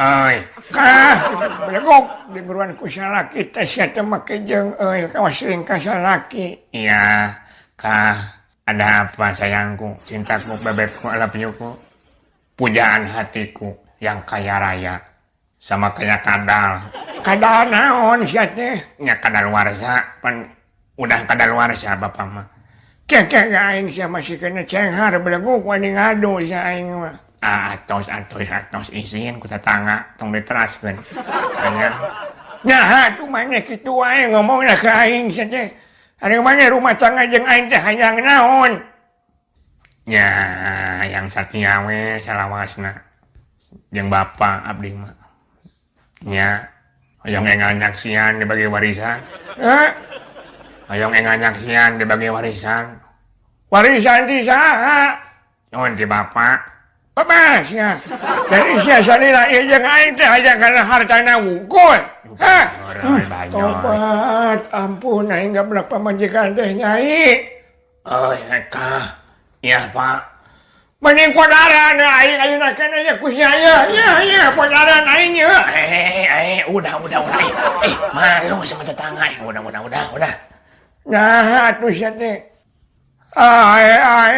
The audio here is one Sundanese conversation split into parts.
Euy, Kah, belegok di guruan ku salaki teh sia teh make jeung kawas sering ka salaki. iya, Kah, ada apa sayangku, cintaku, bebekku, alapnyuku, pujaan hatiku yang kaya raya, sama kayak kadal. Kadal naon sia teh? Nya kadaluarsa, pan udah kadaluarsa bapak mah. Kek aing sia masih kena cenghar belegok wani ngado sia aing mah. Atos izin ku tetangga tong diteraskeun. Sayang. Nyaha cuma nya kitu wae ngomongna ka aing sia teh. Ari mah rumah tangga jeung aing teh hayang naon? Ya, yang satia we salawasna. Jeung bapak abdi mah. Nya, hoyong engal nyaksian dibagi warisan. Heh, Hoyong engal nyaksian dibagi warisan. warisan ti saha? Nyuhun ti bapak. Bebas ya. Dari sia salila ieu jeung aing teh hayang kana hartana wungkul. Hah? Tobat, ampun aing gablek pamajikan teh nyai. Kah. Iya, Pak. Mending podaran aing ayeuna kana ya ku sia ya podaran aing ya. Udah. Malu sama tetangga. Udah. Nah, atuh sia teh.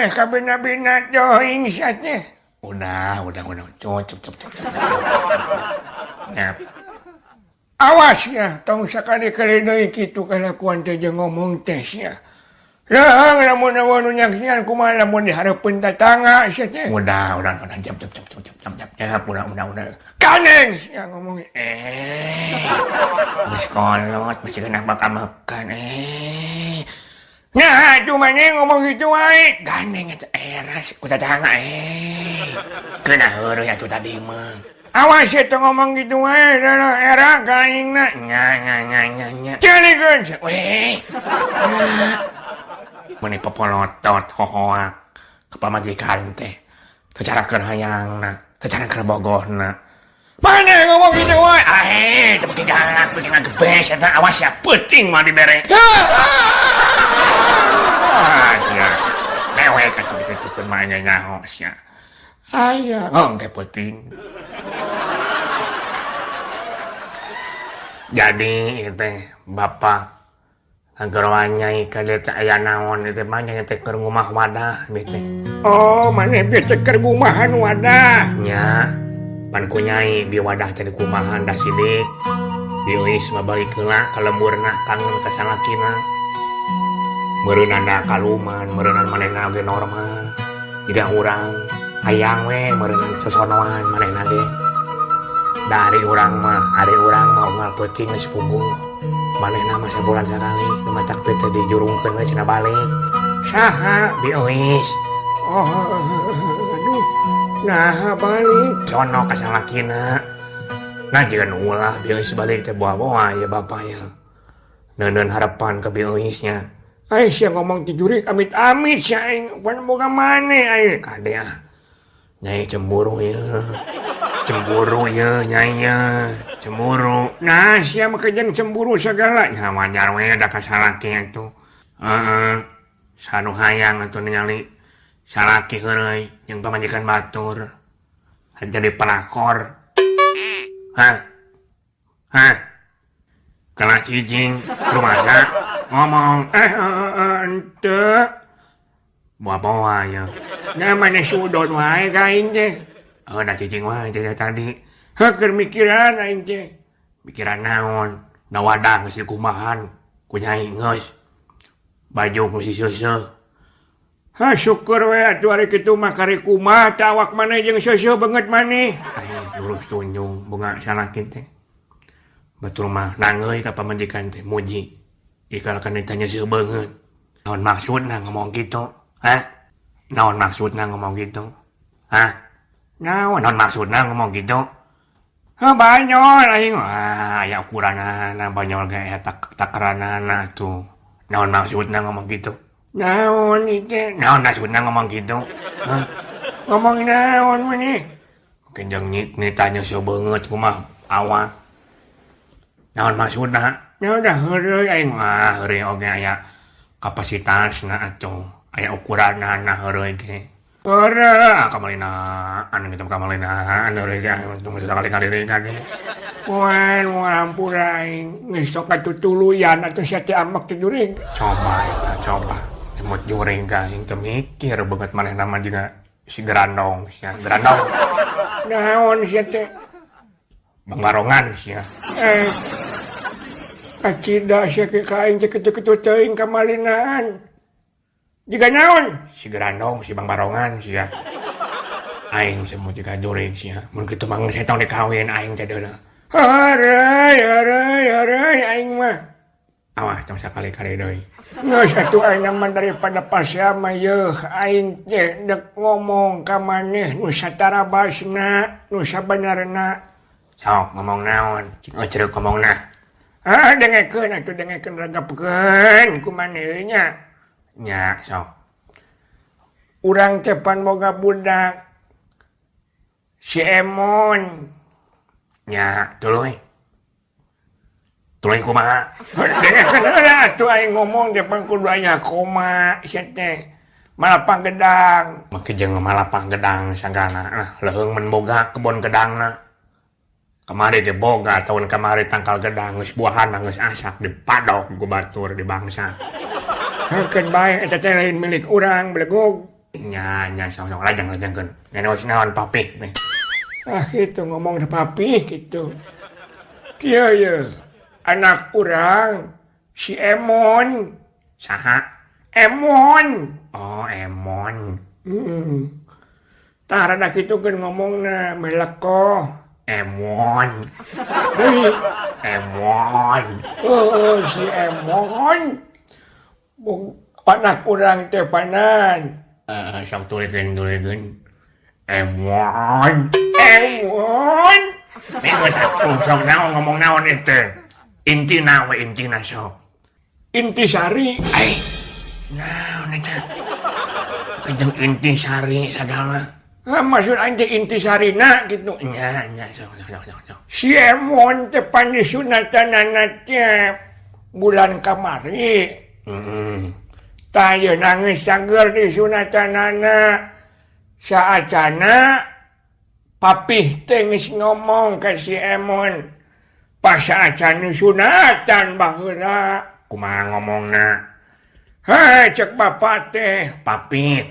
Kabina-bina joing sia teh. Udah. Cukup. Ya, Awas ya, tong sakali-kali deui kitu kalakuan teh jeung ngomong teh sia. Leung lamun nyaksian kumaha lamun dihareupeun tetangga sia teh. udah. Jap. Udah. Kaneng sia ngomong. Geus kolot, masih kena makan. Nah, cuma ngomong gitu wae. Gandeng eta eras ku tetangga. Kena heureuh atuh tadi mah. Awas ya tong ngomong gitu wae, era ka aingna. Nya. Calikeun. Weh. Meni popolotot hohoak ka pamajikan teh. Tecarakeun hayangna, tecarakeun bogohna. Mana ngomong gitu wae? Teu beki galak, beki ngagebes eta awas ya peuting mah dibere. Sia. Lewe ka teu diketukeun mah nyaho sia. Aya. Engke peuting. Jadi itu bapak agarwanyai kali teh aya naon itu mah nya teh keur ngumah wadah bete. Oh, maneh bete keur gumahan wadah. Nya pan ku nyai bi wadah teh kumahan dah sidik. Bi euis mah balik heula ka lemburna kangen ka salakina. Meureunna da kaluman, meureunna manehna ge normal. Tidak urang hayang we meureunna sosonoan manehna ge. Dari urang mah unggal peuting geus punggung. Manehna mah sabulan sakali nu matak bete dijurungkeun we cenah balik. Saha? Bi euis. Oh, aduh. Nah, balik. Sono ka salakina. Nah jika ulah bi euis balik teh boa-boa ya bapak ya. Neuneun harapan ke bi euisnya. Ai sia ngomong ti jurik amit-amit sia aing pan boga maneh aing. Kade Nyai cemburu ya nyai ya. Cemburu. Nah, sia mah kejeng cemburu segala. Ya wajar we da ka salaki atuh. Sanu hayang atuh ningali salaki heureuy jeung pamajikan batur. Jadi pelakor. Hah? Kalah cicing rumasa ngomong. Ente. Boa-boa ya. Namanya sudon wae ka aing teh. Da cicing wae tadi. Keur mikiran aing teh. Pikiran naon? Da wadah geus dikumahan ku nyai geus. Baju geus diseuseuh. Syukur we atuh ari kitu mah kari kumaha teh awak maneh jeung seuseuh banget maneh. Lurus tunjung bunga salaki teh. Batur mah nanggeuy ka pamajikan teh muji. Ikalkan ditanya seueuh beungeut. Naon maksudna ngomong kitu? Naon maksudna ngomong gitu? Naon maksudna ngomong gitu? Banyol aing. Ya ukuranana banyol ge takaranana tuh. Naon maksudna ngomong gitu? Naon ieu? Naon maksudna ngomong gitu? Ngomong naon maneh? Mungkin jeung ditanya seueuh beungeut kumaha awak. Naon maksudna? Ya udah heureuy aing. Heureuy oge aya kapasitasna atuh. Aya ukuranana heureuy ge. Ora, Kamalinaan gitu kamalinaan tunggu sekali-kali deui kan. wan ngampura aing geus sok katutuluyan atuh sia teh amak teh jurig. Coba eta coba. Emot juring ka aing teu mikir beungeut manehna mah juga si Gerandong sia. Gerandong Naon sia teh? Bang Barongan sia. Kacida sia ke ka aing teh kitu-kitu teuing kamalinaan. Jiga naon? Si Gerandong si Bang Barongan sia. Aing semut juga juring sia. Mun kitu mah geus hetong dikawin aing teh deuna. Harai aing mah. Awas tong sakali-kali deui. Geus atuh aing mah daripada pasya mah yeuh aing teh dek ngomong ka maneh nu satara basna, nu sabenerna. Sok ngomong naon? Cik ngecereuk ngomongna. Dengekeun atuh dengekeun ragapkeun ku maneh nya. Nya sok. Urang teh pan boga budak. Si Emon. Nya tuluy. Tuluy kumaha? Dengekeun heula atuh aing ngomong teh pan kudu aya koma sia teh. Malapang gedang. Make jeung malapang gedang sagana. Nah, leuheung men boga kebon gedangna. Kamari ge boga tahun kamari tangkal gedang geus buahanna geus asak dipadok ku batur di bangsa. Hakeun bae eta teh lain milik urang belegog. Nya sok lajang-lajangkeun. Ngenos naon papih teh. Kitu ngomong da papi kitu. Kieu ye. Anak urang si Emon. Saha? Emon. Oh, Emon. Tah rada kitu keun ngomongna meleko. Emon. Deui. Emon. Si Emon. Anak urang teh panan. Sok tulikeun. Emon. Emon. Geus atuh sok naon ngomong naon itu. Intina sok. Intisari. Ai. Naon eta? Kejeng intisari sagala. Maksud aing teh intisarina gitu. Nya sok. Si Emon teh panyusunatanana teh bulan kamari. Tah yeuna nangis sager disunatanana. Saacana papih teh geus ngomong ka si Emon. Pas saacana sunatan baheula. Kumaha ngomongna? Cek bapak teh. Papi.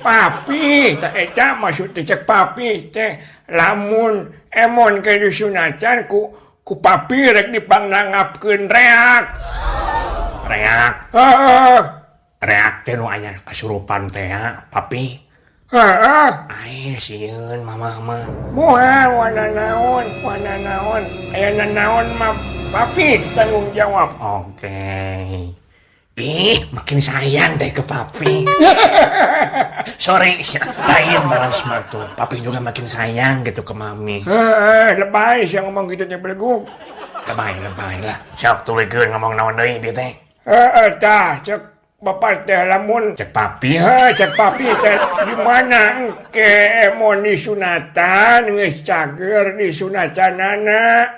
Tak eta maksud teh cek papi teh. Lamun Emon ke disunatan ku papi rek dipangnangapkeun reak. Reak. Reak teh nu aya kasurupan teh papi. Ai sieun mamah mah. Moal wana naon. Aya naon mah papi tanggung jawab. Oke. Ih, makin sayang deh ke papi. Sorry, lain balas mah tuh. Papi juga makin sayang gitu ke mami. Lebay sih ngomong gitu teh belegug. Lebay lah. Sok tulikeun ngomong naon deui dieu teh. Tah cek bapak teh lamun Cek papi. cek papi teh di mana engke Emon disunatan geus cager disunatanana.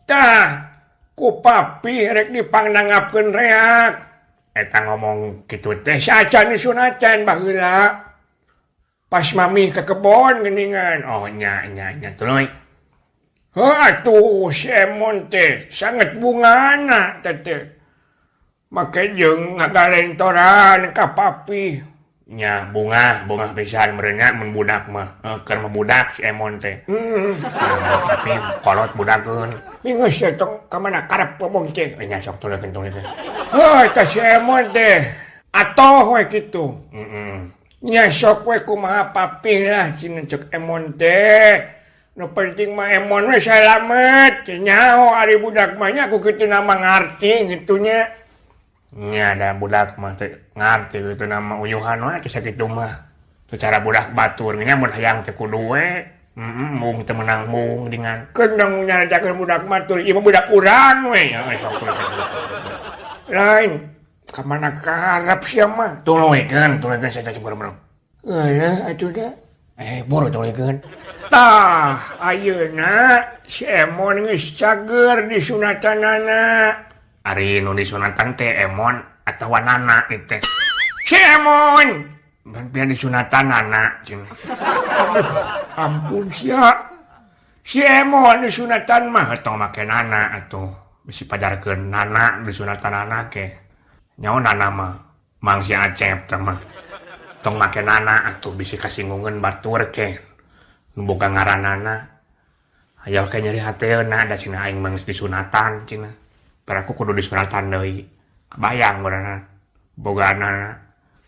Tah ku papi rek dipangnangapkeun reak. Eta ngomong gitu teh. Sacan disunatan baheula. Pas mami ke kebon geuningan. Oh nya tuluy. Atuh si Emon teh sangat bungana teh. Make jeung ngagalentoran ka papi. Nya bunga pisan meureunnya mun budak mah. Keur budak si Emon teh. Tapi kolot budakeun. Geus tong ka mana karep pebonceng. Nya sok tulikeun. Tah si Emon teh atoh we kitu. Nya sok we kumaha papi lah cenah cek Emon teh. Nu penting mah Emon we salamet. Nyaho ari budak mah nya ku kitu nama ngarti gitunya. Nya ada budak mah teh ngarti gitu nama uyuhan we teh sakitu mah. Secara budak batur nya mun hayang teh kudu we. Mung teu meunang mung dengan. Kendang nyarajakeun budak matur ieu mah budak urang we. Sok tulikeun. Lain ka mana karep sia mah. Tulikeun saya boro-boro. Atuh da. Boro tulikeun. Tah ayeuna si Emon geus cager disunatanana. Ari nu disunatan teh Emon atawa Nana teh. Si Emon. pian disunatan anak cenah. Ampun sia. Si Emon disunatan mah Tong make nana atuh. Bisi pajarkeun nana disunatan anak ke. Nyaon nana mah Mang si Acep teh mah. Tong make nana atuh bisi kasinggungeun batur ke. Nu boga ngaranana. Aya ke nyeri hateuna da cenah aing mah geus disunatan cenah. Paraku kudu disunatan deui. Kebayang urang bogaana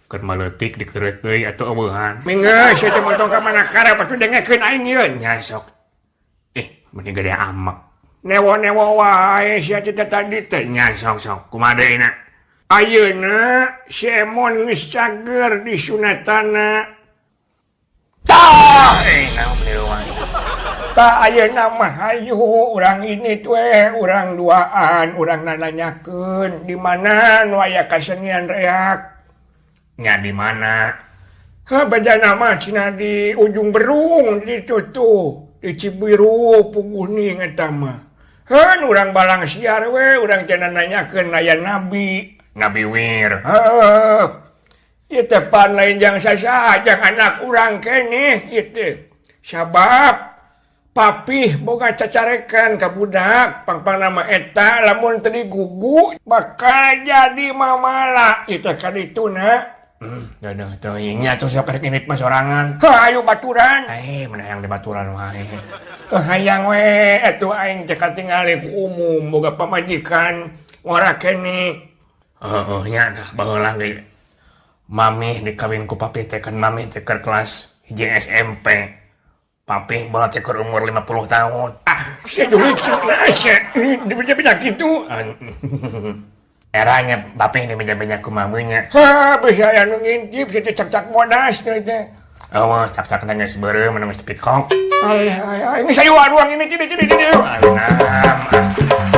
keur maleutik dikeureut deui atuh eueuhan. Minggeus saya teh montong ka manakara patuh dengekeun aing ieu. Nya sok. Mending gede amak. Newo-newo wae sia teh tadi teh. Nya sok kumaha deui na? Ayeuna si Emon geus cager disunatana. Tah! Naon beli wae. Tak ayeuna mah hayu urang ini teh urang duaan urang nanyakeun di mana nu aya kasenian reak. Nya di mana? Bejana mah cenah di ujung Berung di ditu tuh. Di Cibiru Puguning eta mah. Heun urang balang siar we urang cenah nanyakeun aya nabi. Nabi Wir. Heuh. Ieu teh pan lain jang sasajang anak urang keneh ieu teh. Sabab papih boga cacarekan ka budak pangpang nama eta lamun teu digugu bakal jadi mamala. Ieu teh kadituna. Dadah teu nya atuh sok rek init mah sorangan. Hayu baturan. Menayang di baturan wae. Hayang we atuh aing teh katingali ku umum boga pamajikan ora keneh. Nya dah baheula ge. Mamih dikawin ku papih teh kan mamih teh keur kelas hiji SMP. Papih baheula teh keur umur 50 tahun. Saya duit senasa dibenya kitu. Eranya papih di meja-meja ku mameunya. Bisa anu ngintip saya teh cak-cak modas teh. Cak-cak geus beureum anu geus dipikok. Ini saya ruang ini tidak. Alam.